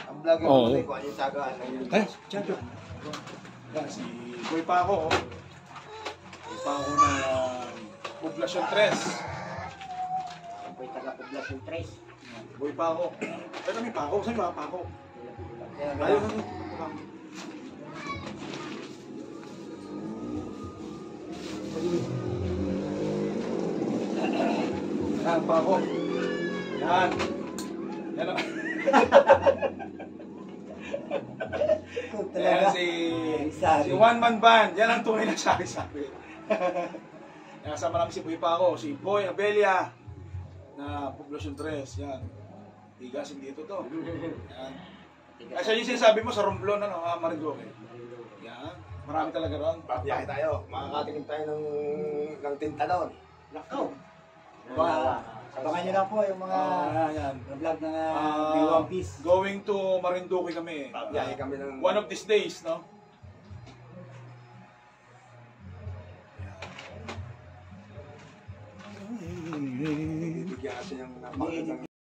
Ang vlog yung Oo. kung ano yung tagaan ng Eh, Chacho. Yan, si Boy Paco. Oh. Boy Paco na Poblacion 3. Apoy taga-Poblacion 3. Boy Paco. Pero may Paco. Saan ba Paco? Ayan, Ayaw ayan. na. Yan, Paco. Yan. Yan. Yan si One Man Band. Yan ang tunay na sabi-sabi. Kasama namin si Boy Paco, si Boy Abelia na Poblacion 3. Yan. Tigasin dito to. Yan. Kasi yung sinasabi mo sa Romblon, ano, Marinduque. Yan. Marami talaga ron. Biyahe tayo. Makakatikim tayo ng tinta doon. Nakaw. Abangan nyo lang po yung mga Yan. vlog ng One One Piece. Going to Marinduque kami. Biyahe kami ng... One of these days, no? Bibigyan natin yung napakagandang